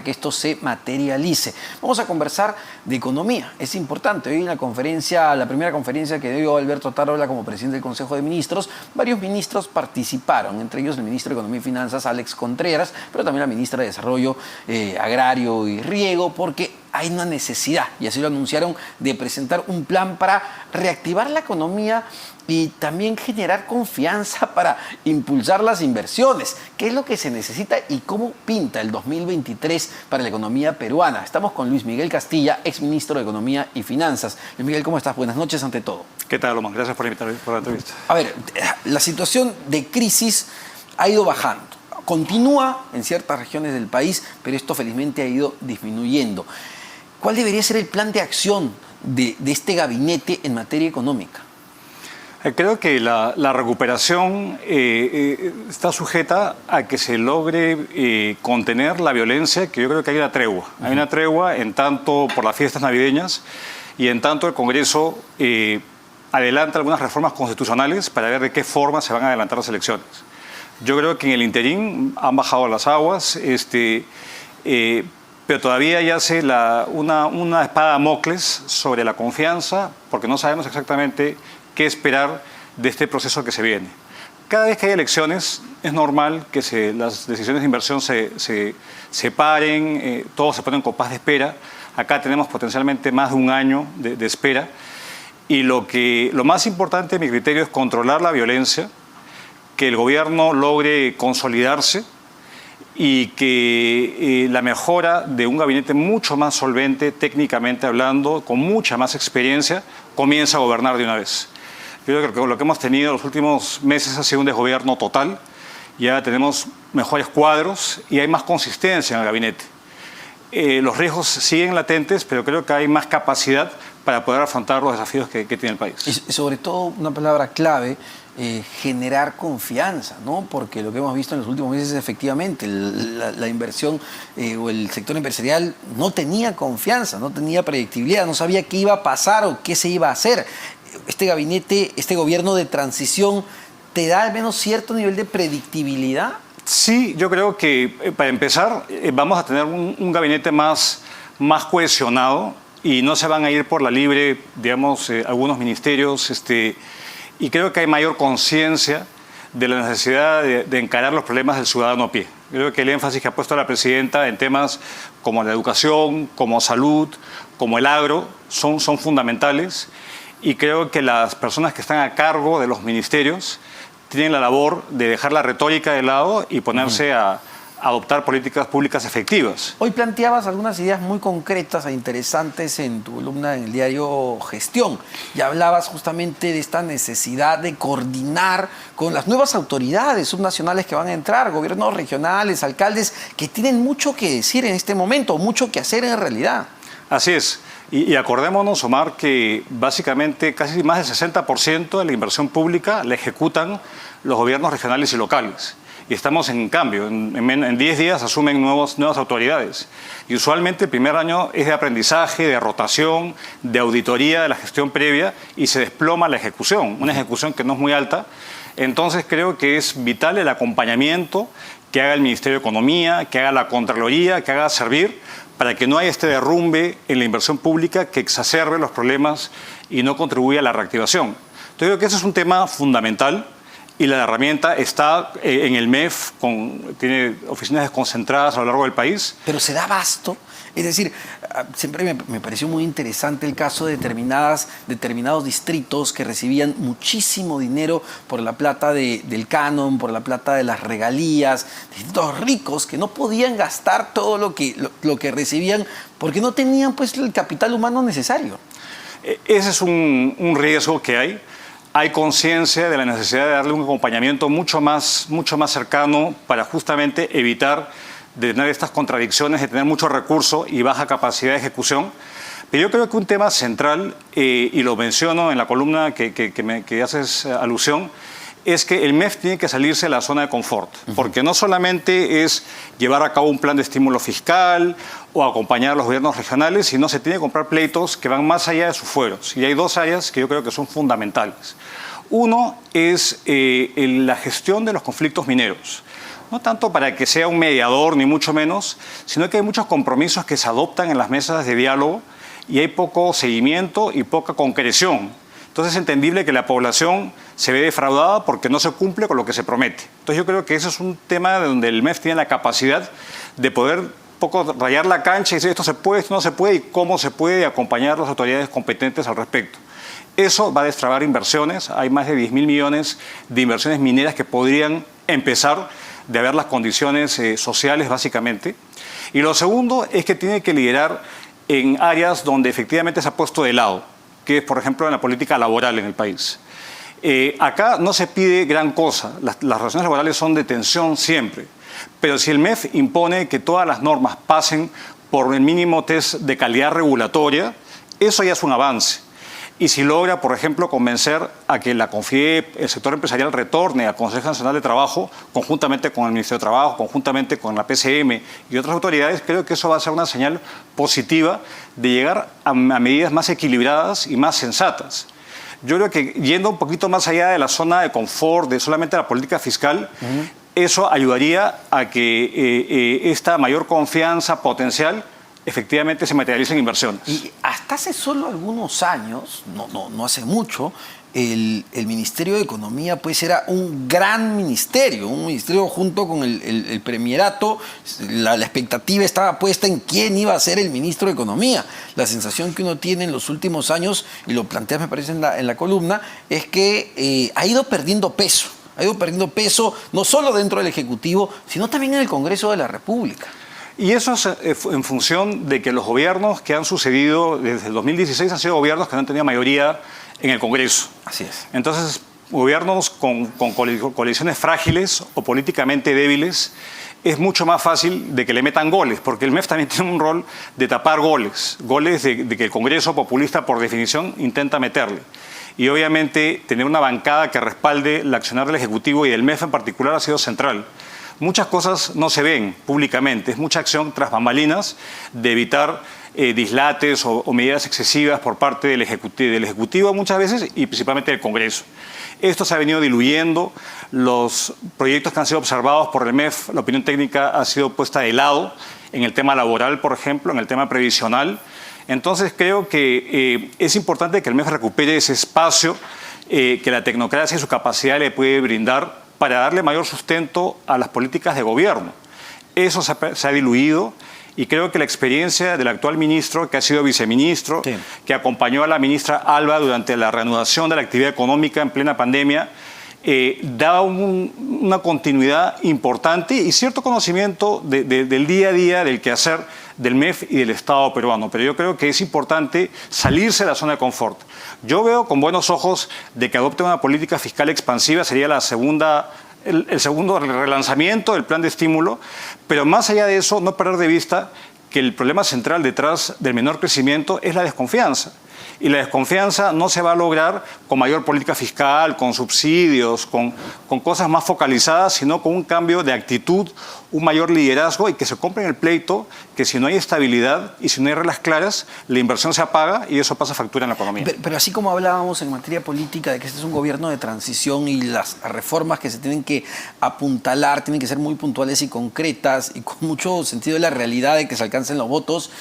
que esto se materialice. Vamos a conversar de economía, es importante. Hoy en la conferencia, la primera conferencia que dio Alberto Tarola como presidente del Consejo de Ministros, varios ministros participaron, entre ellos el ministro de Economía y Finanzas, Alex Contreras, pero también la ministra de Desarrollo Agrario y Riego, porque hay una necesidad, y así lo anunciaron, de presentar un plan para reactivar la economía y también generar confianza para impulsar las inversiones. ¿Qué es lo que se necesita y cómo pinta el 2023 para la economía peruana? Estamos con Luis Miguel Castilla, exministro de Economía y Finanzas. Luis Miguel, ¿cómo estás? Buenas noches ante todo. ¿Qué tal, Lomán? Gracias por invitarme por la entrevista. A ver, la situación de crisis ha ido bajando. Continúa en ciertas regiones del país, pero esto felizmente ha ido disminuyendo. ¿Cuál debería ser el plan de acción de este gabinete en materia económica? Creo que la recuperación está sujeta a que se logre contener la violencia, que yo creo que hay una tregua. Hay una tregua en tanto por las fiestas navideñas y en tanto el Congreso adelanta algunas reformas constitucionales para ver de qué forma se van a adelantar las elecciones. Yo creo que en el interín han bajado las aguas, pero todavía yace una espada de Damocles sobre la confianza, porque no sabemos exactamente qué esperar de este proceso que se viene. Cada vez que hay elecciones es normal que las decisiones de inversión se paren, todos se ponen en compás de espera. Acá tenemos potencialmente más de un año de espera. Y lo más importante, a mi criterio, es controlar la violencia, que el gobierno logre consolidarse y que la mejora de un gabinete mucho más solvente, técnicamente hablando, con mucha más experiencia, comience a gobernar de una vez. Yo creo que lo que hemos tenido en los últimos meses ha sido un desgobierno total. Ya tenemos mejores cuadros y hay más consistencia en el gabinete. Los riesgos siguen latentes, pero creo que hay más capacidad para poder afrontar los desafíos que tiene el país. Y sobre todo, una palabra clave, generar confianza, ¿no? Porque lo que hemos visto en los últimos meses, efectivamente, la inversión o el sector empresarial no tenía confianza, no tenía predictibilidad, no sabía qué iba a pasar o qué se iba a hacer. Este gabinete, este gobierno de transición, ¿te da al menos cierto nivel de predictibilidad? Sí, yo creo que para empezar vamos a tener un gabinete más cohesionado y no se van a ir por la libre, digamos, algunos ministerios, y creo que hay mayor conciencia de la necesidad de encarar los problemas del ciudadano a pie. Creo que el énfasis que ha puesto la presidenta en temas como la educación, como salud, como el agro, son fundamentales. Y creo que las personas que están a cargo de los ministerios tienen la labor de dejar la retórica de lado y ponerse a adoptar políticas públicas efectivas. Hoy planteabas algunas ideas muy concretas e interesantes en tu columna en el diario Gestión y hablabas justamente de esta necesidad de coordinar con las nuevas autoridades subnacionales que van a entrar, gobiernos regionales, alcaldes, que tienen mucho que decir en este momento, mucho que hacer en realidad. Así es. Y acordémonos, Omar, que básicamente casi más del 60% de la inversión pública la ejecutan los gobiernos regionales y locales. Y estamos en cambio, en 10 días asumen nuevas autoridades. Y usualmente el primer año es de aprendizaje, de rotación, de auditoría de la gestión previa y se desploma la ejecución, una ejecución que no es muy alta. Entonces creo que es vital el acompañamiento que haga el Ministerio de Economía, que haga la Contraloría, que haga Servir, para que no haya este derrumbe en la inversión pública que exacerbe los problemas y no contribuya a la reactivación. Entonces creo que ese es un tema fundamental y la herramienta está en el MEF, tiene oficinas desconcentradas a lo largo del país. Pero se da abasto. Es decir, siempre me pareció muy interesante el caso de determinados distritos que recibían muchísimo dinero por la plata del canon, por la plata de las regalías, distritos ricos que no podían gastar todo lo que recibían porque no tenían pues el capital humano necesario. Ese es un riesgo que hay. Hay conciencia de la necesidad de darle un acompañamiento mucho más cercano para justamente evitar de tener estas contradicciones, de tener mucho recurso y baja capacidad de ejecución. Pero yo creo que un tema central, y lo menciono en la columna que haces alusión, es que el MEF tiene que salirse de la zona de confort, porque no solamente es llevar a cabo un plan de estímulo fiscal o acompañar a los gobiernos regionales, sino se tiene que comprar pleitos que van más allá de sus fueros. Y hay dos áreas que yo creo que son fundamentales. Uno es la gestión de los conflictos mineros. no tanto para que sea un mediador, ni mucho menos, sino que hay muchos compromisos que se adoptan en las mesas de diálogo y hay poco seguimiento y poca concreción. Entonces es entendible que la población se ve defraudada porque no se cumple con lo que se promete. Entonces yo creo que ese es un tema donde el MEF tiene la capacidad de poder poco rayar la cancha y decir esto se puede, esto no se puede y cómo se puede, y acompañar a las autoridades competentes al respecto. Eso va a destrabar inversiones. Hay más de 10.000 millones de inversiones mineras que podrían empezar de haber las condiciones sociales, básicamente. Y lo segundo es que tiene que liderar en áreas donde efectivamente se ha puesto de lado, que es, por ejemplo, en la política laboral en el país. Acá no se pide gran cosa. Las relaciones laborales son de tensión siempre. Pero si el MEF impone que todas las normas pasen por el mínimo test de calidad regulatoria, eso ya es un avance. Y si logra, por ejemplo, convencer a que la CONFIEP, el sector empresarial, retorne al Consejo Nacional de Trabajo, conjuntamente con el Ministerio de Trabajo, conjuntamente con la PCM y otras autoridades, creo que eso va a ser una señal positiva de llegar a medidas más equilibradas y más sensatas. Yo creo que yendo un poquito más allá de la zona de confort, de solamente la política fiscal, eso ayudaría a que esta mayor confianza potencial efectivamente se materializa en inversiones. Y hasta hace solo algunos años, no hace mucho, el Ministerio de Economía pues era un gran ministerio, un ministerio junto con el Premierato. La expectativa estaba puesta en quién iba a ser el ministro de Economía. La sensación que uno tiene en los últimos años, y lo planteas me parece en la columna, es que ha ido perdiendo peso. Ha ido perdiendo peso no solo dentro del Ejecutivo, sino también en el Congreso de la República. Y eso es en función de que los gobiernos que han sucedido desde el 2016 han sido gobiernos que no han tenido mayoría en el Congreso. Así es. Entonces, gobiernos con coaliciones frágiles o políticamente débiles, es mucho más fácil de que le metan goles, porque el MEF también tiene un rol de tapar goles de que el Congreso populista, por definición, intenta meterle. Y obviamente tener una bancada que respalde el accionar del Ejecutivo y del MEF en particular ha sido central. Muchas cosas no se ven públicamente, es mucha acción tras bambalinas de evitar dislates o medidas excesivas por parte del Ejecutivo muchas veces y principalmente del Congreso. Esto se ha venido diluyendo, los proyectos que han sido observados por el MEF, la opinión técnica ha sido puesta de lado en el tema laboral, por ejemplo, en el tema previsional. Entonces creo que es importante que el MEF recupere ese espacio que la tecnocracia y su capacidad le puede brindar para darle mayor sustento a las políticas de gobierno. Eso se ha diluido y creo que la experiencia del actual ministro, que ha sido viceministro, sí, que acompañó a la ministra Alba durante la reanudación de la actividad económica en plena pandemia, da una continuidad importante y cierto conocimiento del día a día, del quehacer del MEF y del Estado peruano. Pero yo creo que es importante salirse de la zona de confort. Yo veo con buenos ojos de que adopte una política fiscal expansiva, sería el segundo relanzamiento del plan de estímulo, pero más allá de eso, no perder de vista que el problema central detrás del menor crecimiento es la desconfianza. Y la desconfianza no se va a lograr con mayor política fiscal, con subsidios, con cosas más focalizadas, sino con un cambio de actitud, un mayor liderazgo y que se compre en el pleito que si no hay estabilidad y si no hay reglas claras, la inversión se apaga y eso pasa factura en la economía. Pero así como hablábamos en materia política de que este es un gobierno de transición y las reformas que se tienen que apuntalar tienen que ser muy puntuales y concretas y con mucho sentido de la realidad de que se alcancen los votos,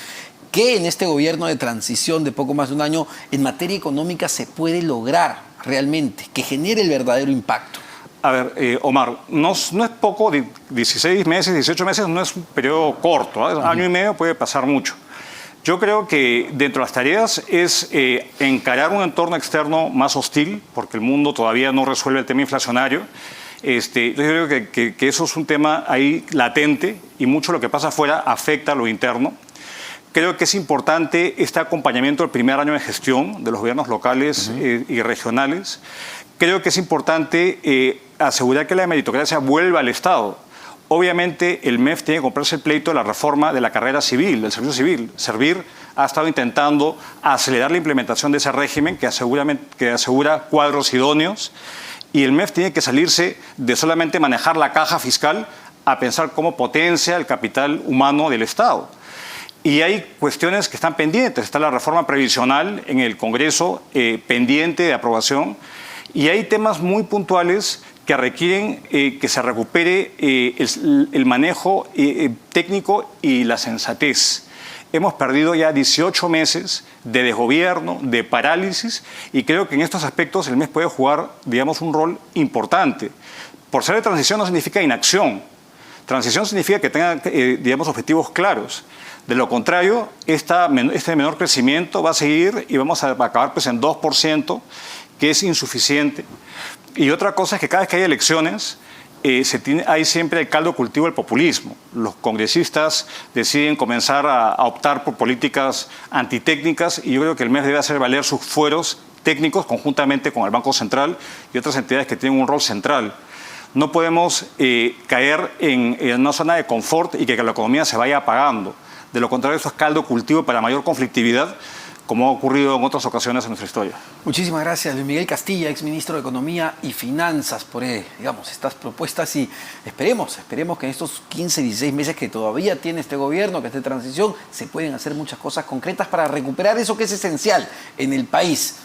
¿qué en este gobierno de transición de poco más de un año en materia económica se puede lograr realmente, que genere el verdadero impacto? A ver, Omar, no es poco, 16 meses, 18 meses no es un periodo corto, ¿eh? Año y medio puede pasar mucho. Yo creo que dentro de las tareas es encarar un entorno externo más hostil, porque el mundo todavía no resuelve el tema inflacionario. Yo creo que eso es un tema ahí latente y mucho lo que pasa afuera afecta a lo interno. Creo que es importante este acompañamiento del primer año de gestión de los gobiernos locales y regionales. Creo que es importante asegurar que la meritocracia vuelva al Estado. Obviamente el MEF tiene que comprarse el pleito de la reforma de la carrera civil, del servicio civil. Servir ha estado intentando acelerar la implementación de ese régimen que asegura cuadros idóneos y el MEF tiene que salirse de solamente manejar la caja fiscal a pensar cómo potencia el capital humano del Estado. Y hay cuestiones que están pendientes. Está la reforma previsional en el Congreso pendiente de aprobación y hay temas muy puntuales que requieren que se recupere el manejo técnico y la sensatez. Hemos perdido ya 18 meses de desgobierno, de parálisis, y creo que en estos aspectos el MES puede jugar, digamos, un rol importante. Por ser de transición no significa inacción. Transición significa que tenga, digamos, objetivos claros. De lo contrario, este menor crecimiento va a seguir y vamos a acabar pues, en 2%, que es insuficiente. Y otra cosa es que cada vez que hay elecciones, hay siempre el caldo cultivo del populismo. Los congresistas deciden comenzar a optar por políticas antitécnicas y yo creo que el MES debe hacer valer sus fueros técnicos conjuntamente con el Banco Central y otras entidades que tienen un rol central. No podemos caer en una zona de confort y que la economía se vaya apagando. De lo contrario, eso es caldo cultivo para mayor conflictividad, como ha ocurrido en otras ocasiones en nuestra historia. Muchísimas gracias, Luis Miguel Castilla, exministro de Economía y Finanzas, por digamos, estas propuestas y esperemos que en estos 15, 16 meses que todavía tiene este gobierno, que esta transición, se pueden hacer muchas cosas concretas para recuperar eso que es esencial en el país.